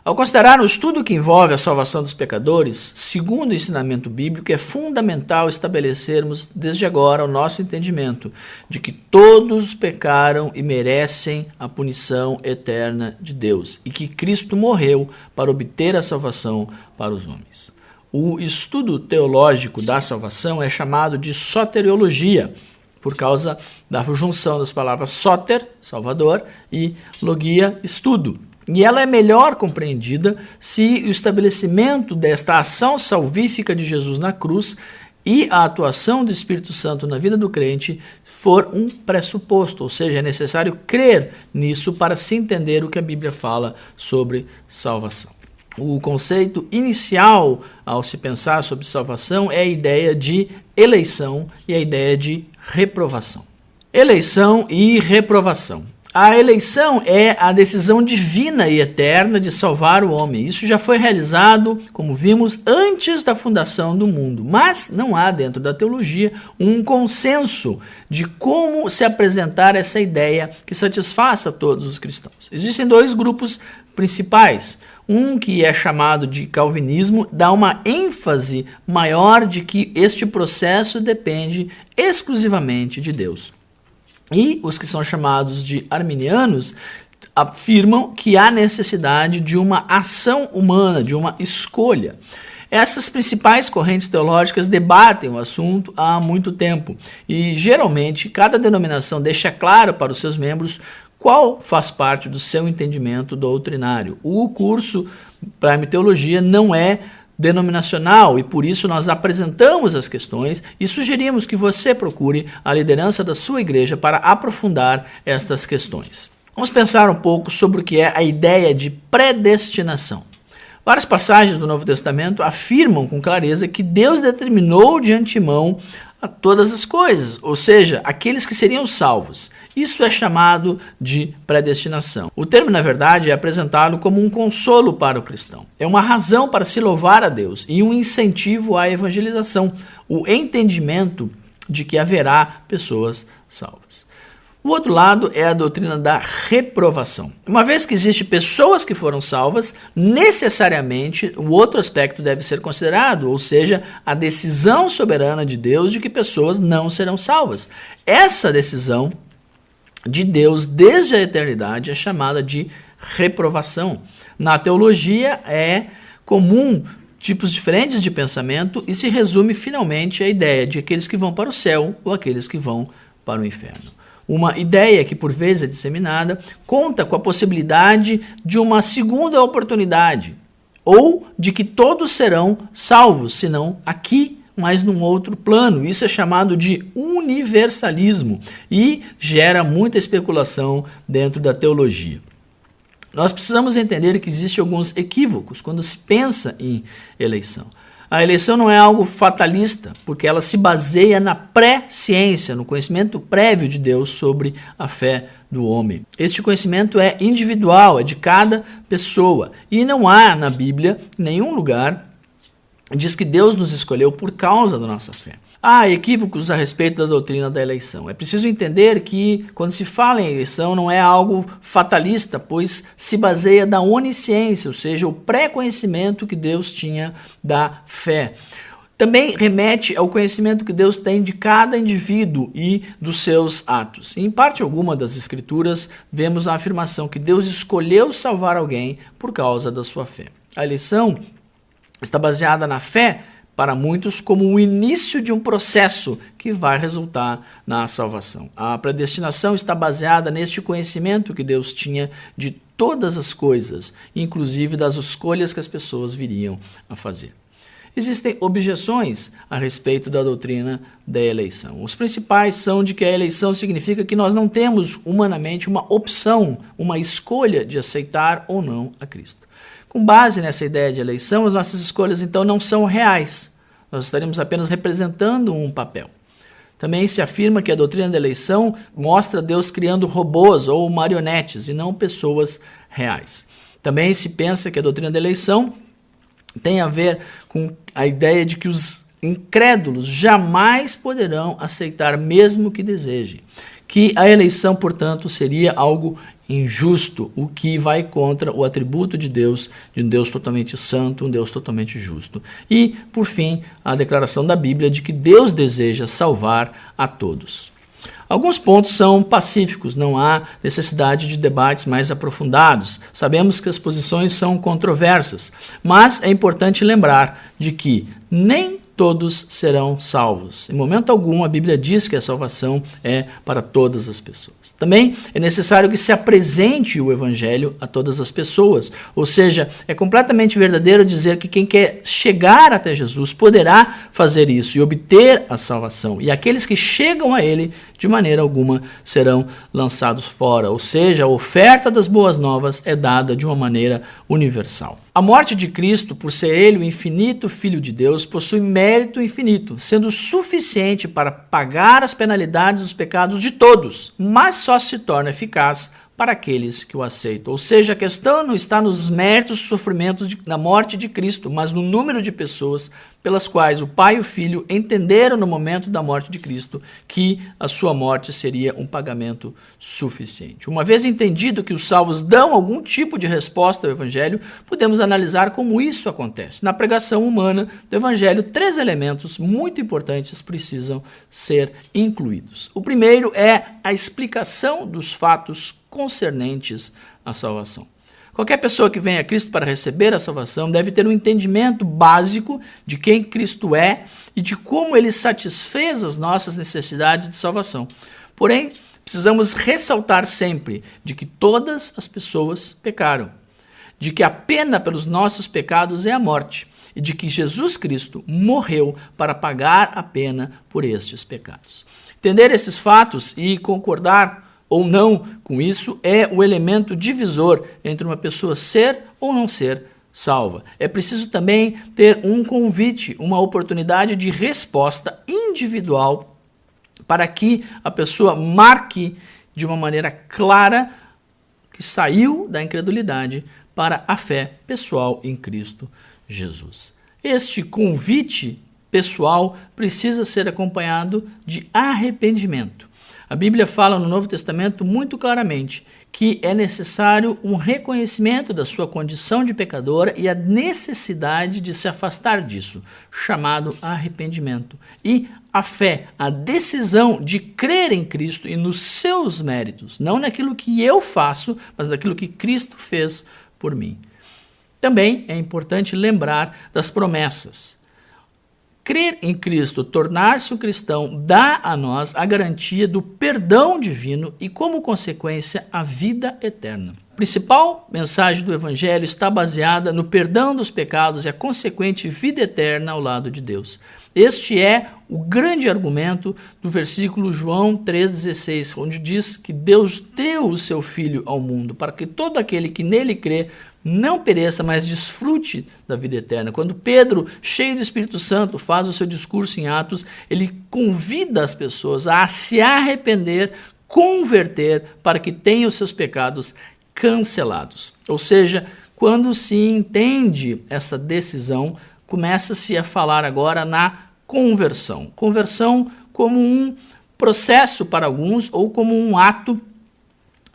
Ao considerarmos tudo que envolve a salvação dos pecadores, segundo o ensinamento bíblico, é fundamental estabelecermos desde agora o nosso entendimento de que todos pecaram e merecem a punição eterna de Deus e que Cristo morreu para obter a salvação para os homens. O estudo teológico da salvação é chamado de soteriologia, por causa da junção das palavras soter, salvador, e logia, estudo. E ela é melhor compreendida se o estabelecimento desta ação salvífica de Jesus na cruz e a atuação do Espírito Santo na vida do crente for um pressuposto, ou seja, é necessário crer nisso para se entender o que a Bíblia fala sobre salvação. O conceito inicial ao se pensar sobre salvação é a ideia de eleição e a ideia de reprovação. Eleição e reprovação. A eleição é a decisão divina e eterna de salvar o homem. Isso já foi realizado, como vimos, antes da fundação do mundo. Mas não há dentro da teologia um consenso de como se apresentar essa ideia que satisfaça todos os cristãos. Existem dois grupos principais. Um que é chamado de calvinismo dá uma ênfase maior de que este processo depende exclusivamente de Deus. E os que são chamados de arminianos afirmam que há necessidade de uma ação humana, de uma escolha. Essas principais correntes teológicas debatem o assunto há muito tempo e, geralmente, cada denominação deixa claro para os seus membros qual faz parte do seu entendimento doutrinário. O curso Prime Teologia não é denominacional e por isso nós apresentamos as questões e sugerimos que você procure a liderança da sua igreja para aprofundar estas questões. Vamos pensar um pouco sobre o que é a ideia de predestinação. Várias passagens do Novo Testamento afirmam com clareza que Deus determinou de antemão a todas as coisas, ou seja, aqueles que seriam salvos. Isso é chamado de predestinação. O termo, na verdade, é apresentado como um consolo para o cristão. É uma razão para se louvar a Deus e um incentivo à evangelização, o entendimento de que haverá pessoas salvas. O outro lado é a doutrina da reprovação. Uma vez que existem pessoas que foram salvas, necessariamente o outro aspecto deve ser considerado, ou seja, a decisão soberana de Deus de que pessoas não serão salvas. Essa decisão de Deus desde a eternidade é chamada de reprovação. Na teologia é comum tipos diferentes de pensamento e se resume finalmente à ideia de aqueles que vão para o céu ou aqueles que vão para o inferno. Uma ideia que por vezes é disseminada conta com a possibilidade de uma segunda oportunidade ou de que todos serão salvos, se não aqui, mas num outro plano. Isso é chamado de universalismo e gera muita especulação dentro da teologia. Nós precisamos entender que existem alguns equívocos quando se pensa em eleição. A eleição não é algo fatalista, porque ela se baseia na pré-ciência, no conhecimento prévio de Deus sobre a fé do homem. Este conhecimento é individual, é de cada pessoa. E não há na Bíblia nenhum lugar que diz que Deus nos escolheu por causa da nossa fé. Há equívocos a respeito da doutrina da eleição. É preciso entender que, quando se fala em eleição, não é algo fatalista, pois se baseia na onisciência, ou seja, o pré-conhecimento que Deus tinha da fé. Também remete ao conhecimento que Deus tem de cada indivíduo e dos seus atos. Em parte alguma das Escrituras, vemos a afirmação que Deus escolheu salvar alguém por causa da sua fé. A eleição está baseada na fé, para muitos, como o início de um processo que vai resultar na salvação. A predestinação está baseada neste conhecimento que Deus tinha de todas as coisas, inclusive das escolhas que as pessoas viriam a fazer. Existem objeções a respeito da doutrina da eleição. Os principais são de que a eleição significa que nós não temos humanamente uma opção, uma escolha de aceitar ou não a Cristo. Com base nessa ideia de eleição, as nossas escolhas então não são reais. Nós estaremos apenas representando um papel. Também se afirma que a doutrina da eleição mostra Deus criando robôs ou marionetes e não pessoas reais. Também se pensa que a doutrina da eleição tem a ver com a ideia de que os incrédulos jamais poderão aceitar mesmo que desejem. Que a eleição, portanto, seria algo injusto, o que vai contra o atributo de um Deus totalmente santo, um Deus totalmente justo. E, por fim, a declaração da Bíblia de que Deus deseja salvar a todos. Alguns pontos são pacíficos, não há necessidade de debates mais aprofundados. Sabemos que as posições são controversas, mas é importante lembrar de que nem todos serão salvos. Em momento algum, a Bíblia diz que a salvação é para todas as pessoas. Também é necessário que se apresente o Evangelho a todas as pessoas. Ou seja, é completamente verdadeiro dizer que quem quer chegar até Jesus poderá fazer isso e obter a salvação. E aqueles que chegam a Ele, de maneira alguma, serão lançados fora. Ou seja, a oferta das boas novas é dada de uma maneira universal. A morte de Cristo, por ser Ele o infinito Filho de Deus, possui mérito infinito, sendo suficiente para pagar as penalidades dos pecados de todos, mas só se torna eficaz para aqueles que o aceitam. Ou seja, a questão não está nos méritos e sofrimentos da morte de Cristo, mas no número de pessoas pelas quais o Pai e o Filho entenderam no momento da morte de Cristo que a sua morte seria um pagamento suficiente. Uma vez entendido que os salvos dão algum tipo de resposta ao Evangelho, podemos analisar como isso acontece. Na pregação humana do Evangelho, 3 elementos muito importantes precisam ser incluídos. O primeiro é a explicação dos fatos concernentes à salvação. Qualquer pessoa que venha a Cristo para receber a salvação deve ter um entendimento básico de quem Cristo é e de como Ele satisfez as nossas necessidades de salvação. Porém, precisamos ressaltar sempre de que todas as pessoas pecaram, de que a pena pelos nossos pecados é a morte e de que Jesus Cristo morreu para pagar a pena por estes pecados. Entender esses fatos e concordar ou não com isso é o elemento divisor entre uma pessoa ser ou não ser salva. É preciso também ter um convite, uma oportunidade de resposta individual para que a pessoa marque de uma maneira clara que saiu da incredulidade para a fé pessoal em Cristo Jesus. Este convite pessoal precisa ser acompanhado de arrependimento. A Bíblia fala no Novo Testamento muito claramente que é necessário um reconhecimento da sua condição de pecadora e a necessidade de se afastar disso, chamado arrependimento. E a fé, a decisão de crer em Cristo e nos seus méritos, não naquilo que eu faço, mas naquilo que Cristo fez por mim. Também é importante lembrar das promessas. Crer em Cristo, tornar-se um cristão, dá a nós a garantia do perdão divino e, como consequência, a vida eterna. A principal mensagem do Evangelho está baseada no perdão dos pecados e a consequente vida eterna ao lado de Deus. Este é o grande argumento do versículo João 3,16, onde diz que Deus deu o seu Filho ao mundo para que todo aquele que nele crê não pereça, mas desfrute da vida eterna. Quando Pedro, cheio do Espírito Santo, faz o seu discurso em Atos, ele convida as pessoas a se arrepender, converter, para que tenham os seus pecados cancelados. Ou seja, quando se entende essa decisão, começa-se a falar agora na conversão. Conversão como um processo para alguns ou como um ato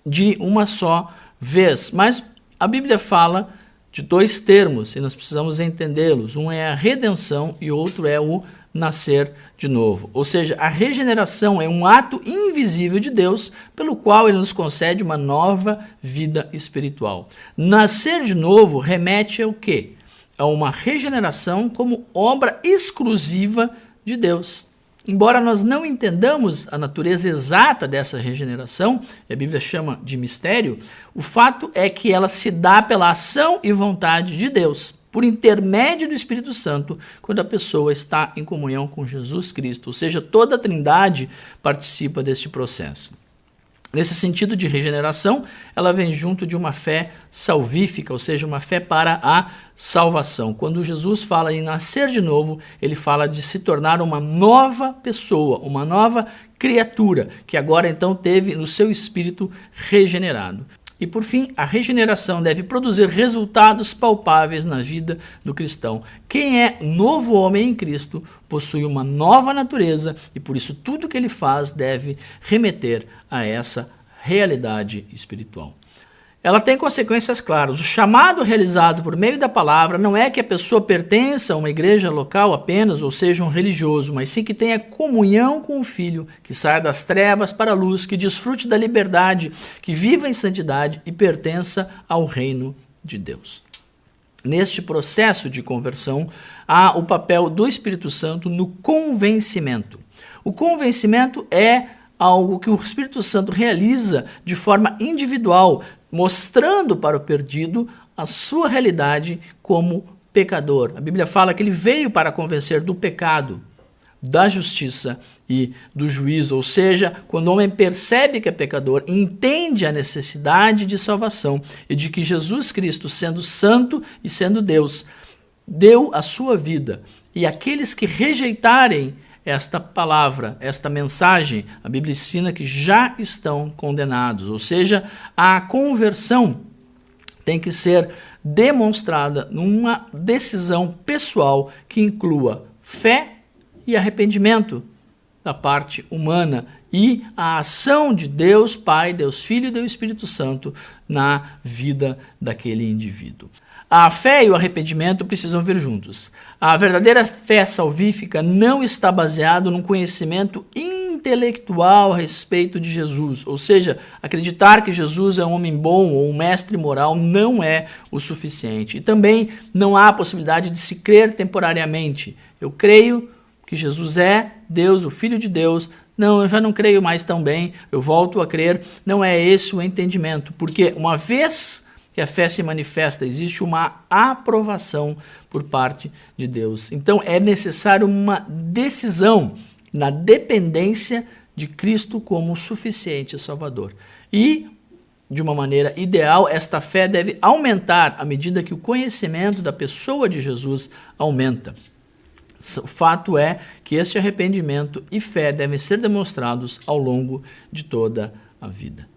de uma só vez. Mas a Bíblia fala de 2 termos e nós precisamos entendê-los. Um é a redenção e outro é o nascer de novo. Ou seja, a regeneração é um ato invisível de Deus pelo qual Ele nos concede uma nova vida espiritual. Nascer de novo remete ao quê? A uma regeneração como obra exclusiva de Deus. Embora nós não entendamos a natureza exata dessa regeneração, a Bíblia chama de mistério, o fato é que ela se dá pela ação e vontade de Deus, por intermédio do Espírito Santo, quando a pessoa está em comunhão com Jesus Cristo, ou seja, toda a Trindade participa deste processo. Nesse sentido de regeneração, ela vem junto de uma fé salvífica, ou seja, uma fé para a salvação. Quando Jesus fala em nascer de novo, ele fala de se tornar uma nova pessoa, uma nova criatura, que agora então teve no seu espírito regenerado. E por fim, a regeneração deve produzir resultados palpáveis na vida do cristão. Quem é novo homem em Cristo possui uma nova natureza e por isso tudo que ele faz deve remeter a essa realidade espiritual. ela tem consequências claras. O chamado realizado por meio da palavra não é que a pessoa pertença a uma igreja local apenas, ou seja, um religioso, mas sim que tenha comunhão com o Filho, que saia das trevas para a luz, que desfrute da liberdade, que viva em santidade e pertença ao reino de Deus. Neste processo de conversão, há o papel do Espírito Santo no convencimento. O convencimento é algo que o Espírito Santo realiza de forma individual, mostrando para o perdido a sua realidade como pecador. A Bíblia fala que ele veio para convencer do pecado, da justiça e do juízo. Ou seja, quando o homem percebe que é pecador, entende a necessidade de salvação e de que Jesus Cristo, sendo santo e sendo Deus, deu a sua vida. E aqueles que rejeitarem esta palavra, esta mensagem, a Bíblia ensina que já estão condenados. Ou seja, a conversão tem que ser demonstrada numa decisão pessoal que inclua fé e arrependimento da parte humana e a ação de Deus Pai, Deus Filho e Deus Espírito Santo na vida daquele indivíduo. A fé e o arrependimento precisam vir juntos. A verdadeira fé salvífica não está baseada num conhecimento intelectual a respeito de Jesus. Ou seja, acreditar que Jesus é um homem bom ou um mestre moral não é o suficiente. E também não há possibilidade de se crer temporariamente. Eu creio que Jesus é Deus, o Filho de Deus. Não, eu já não creio mais tão bem, eu volto a crer. Não é esse o entendimento, porque uma vez que a fé se manifesta, existe uma aprovação por parte de Deus. Então é necessário uma decisão na dependência de Cristo como suficiente Salvador. E, de uma maneira ideal, esta fé deve aumentar à medida que o conhecimento da pessoa de Jesus aumenta. O fato é que este arrependimento e fé devem ser demonstrados ao longo de toda a vida.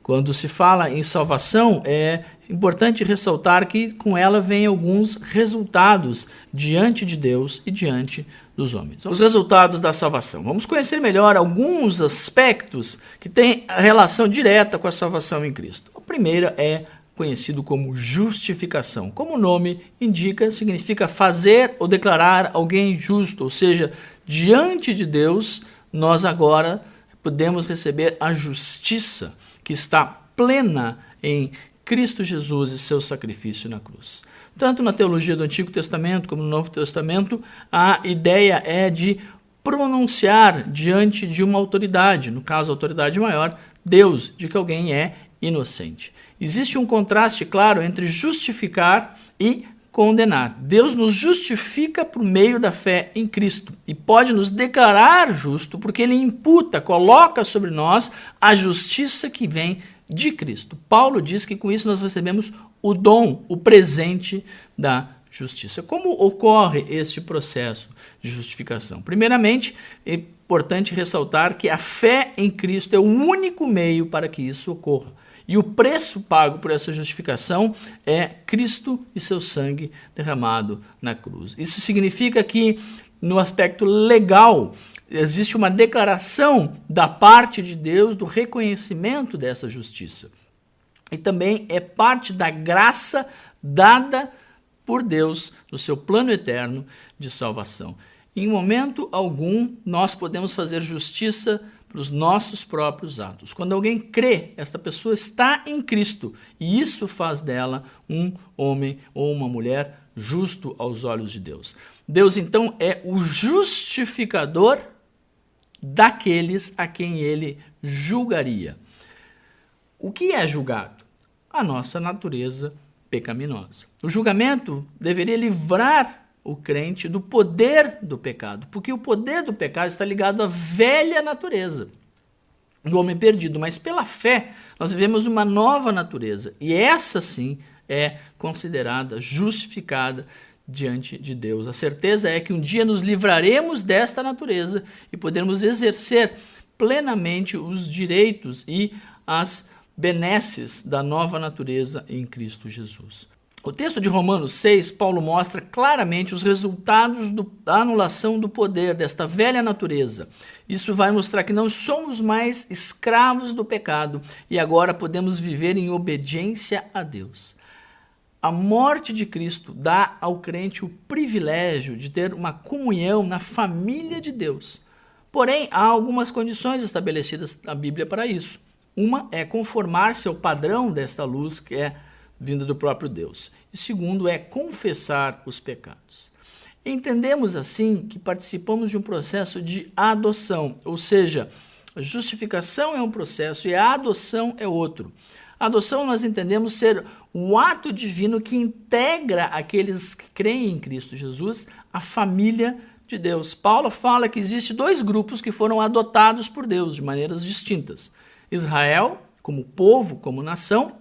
Quando se fala em salvação, é importante ressaltar que com ela vem alguns resultados diante de Deus e diante dos homens. Os resultados da salvação. Vamos conhecer melhor alguns aspectos que têm a relação direta com a salvação em Cristo. A primeira é conhecido como justificação. Como o nome indica, significa fazer ou declarar alguém justo, ou seja, diante de Deus, nós agora podemos receber a justiça que está plena em Cristo Jesus e seu sacrifício na cruz. Tanto na teologia do Antigo Testamento como no Novo Testamento, a ideia é de pronunciar diante de uma autoridade, no caso a autoridade maior, Deus, de que alguém é inocente. Existe um contraste claro entre justificar e condenar. Deus nos justifica por meio da fé em Cristo e pode nos declarar justo porque Ele imputa, coloca sobre nós a justiça que vem de Cristo. Paulo diz que com isso nós recebemos o dom, o presente da justiça. Como ocorre este processo de justificação? Primeiramente, é importante ressaltar que a fé em Cristo é o único meio para que isso ocorra. E o preço pago por essa justificação é Cristo e seu sangue derramado na cruz. Isso significa que, no aspecto legal, existe uma declaração da parte de Deus do reconhecimento dessa justiça. E também é parte da graça dada por Deus no seu plano eterno de salvação. Em momento algum, nós podemos fazer justiça os nossos próprios atos. Quando alguém crê, esta pessoa está em Cristo e isso faz dela um homem ou uma mulher justo aos olhos de Deus. Deus, então, é o justificador daqueles a quem ele julgaria. O que é julgado? A nossa natureza pecaminosa. O julgamento deveria livrar o crente do poder do pecado, porque o poder do pecado está ligado à velha natureza do homem perdido, mas pela fé nós vivemos uma nova natureza e essa sim é considerada justificada diante de Deus. A certeza é que um dia nos livraremos desta natureza e poderemos exercer plenamente os direitos e as benesses da nova natureza em Cristo Jesus. O texto de Romanos 6, Paulo mostra claramente os resultados da anulação do poder desta velha natureza. Isso vai mostrar que não somos mais escravos do pecado e agora podemos viver em obediência a Deus. A morte de Cristo dá ao crente o privilégio de ter uma comunhão na família de Deus. Porém, há algumas condições estabelecidas na Bíblia para isso. Uma é conformar-se ao padrão desta luz que é vinda do próprio Deus. E segundo é confessar os pecados. Entendemos assim que participamos de um processo de adoção, ou seja, a justificação é um processo e a adoção é outro. A adoção nós entendemos ser o ato divino que integra aqueles que creem em Cristo Jesus à família de Deus. Paulo fala que existem dois grupos que foram adotados por Deus de maneiras distintas. Israel, como povo, como nação,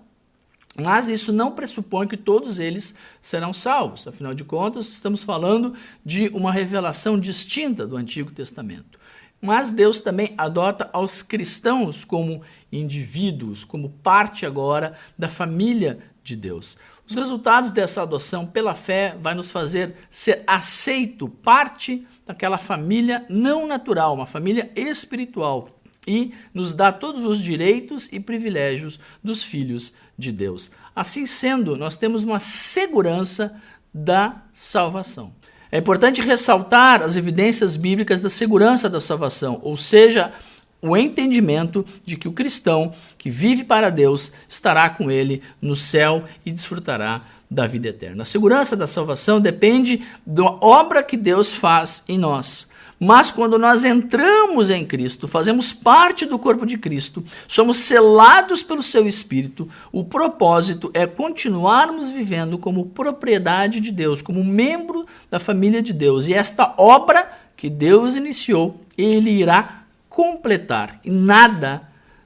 mas isso não pressupõe que todos eles serão salvos. Afinal de contas, estamos falando de uma revelação distinta do Antigo Testamento. Mas Deus também adota aos cristãos como indivíduos, como parte agora da família de Deus. Os resultados dessa adoção pela fé vai nos fazer ser aceito, parte daquela família não natural, uma família espiritual, e nos dá todos os direitos e privilégios dos filhos de Deus. Assim sendo, nós temos uma segurança da salvação. É importante ressaltar as evidências bíblicas da segurança da salvação, ou seja, o entendimento de que o cristão que vive para Deus estará com ele no céu e desfrutará da vida eterna. A segurança da salvação depende da obra que Deus faz em nós. Mas quando nós entramos em Cristo, fazemos parte do corpo de Cristo, somos selados pelo seu Espírito, o propósito é continuarmos vivendo como propriedade de Deus, como membro da família de Deus. E esta obra que Deus iniciou, Ele irá completar. E nada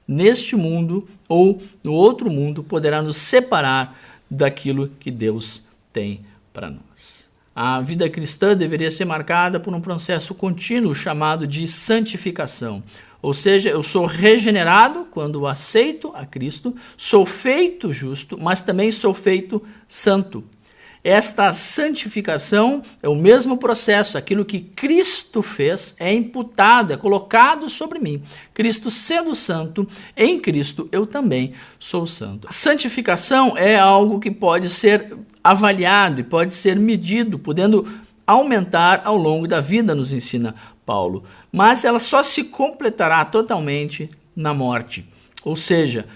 neste mundo ou no outro mundo poderá nos separar daquilo que Deus tem para nós. A vida cristã deveria ser marcada por um processo contínuo chamado de santificação. Ou seja, eu sou regenerado quando aceito a Cristo, sou feito justo, mas também sou feito santo. Esta santificação é o mesmo processo, aquilo que Cristo fez é imputado, é colocado sobre mim. Cristo sendo santo, em Cristo eu também sou santo. A santificação é algo que pode ser avaliado e pode ser medido, podendo aumentar ao longo da vida, nos ensina Paulo. Mas ela só se completará totalmente na morte. Ou seja,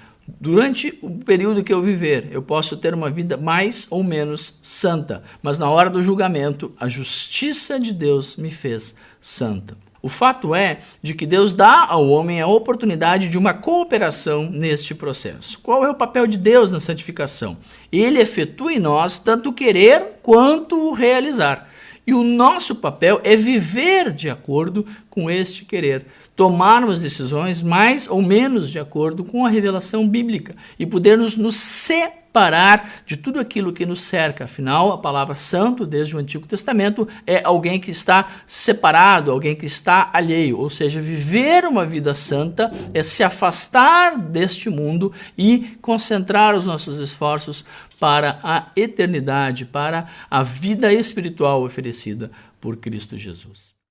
durante o período que eu viver, eu posso ter uma vida mais ou menos santa, mas na hora do julgamento, a justiça de Deus me fez santa. O fato é de que Deus dá ao homem a oportunidade de uma cooperação neste processo. Qual é o papel de Deus na santificação? Ele efetua em nós tanto o querer quanto o realizar. E o nosso papel é viver de acordo com este querer, tomarmos decisões mais ou menos de acordo com a revelação bíblica e podermos nos separar de tudo aquilo que nos cerca. Afinal, a palavra santo, desde o Antigo Testamento, é alguém que está separado, alguém que está alheio. Ou seja, viver uma vida santa é se afastar deste mundo e concentrar os nossos esforços para a eternidade, para a vida espiritual oferecida por Cristo Jesus.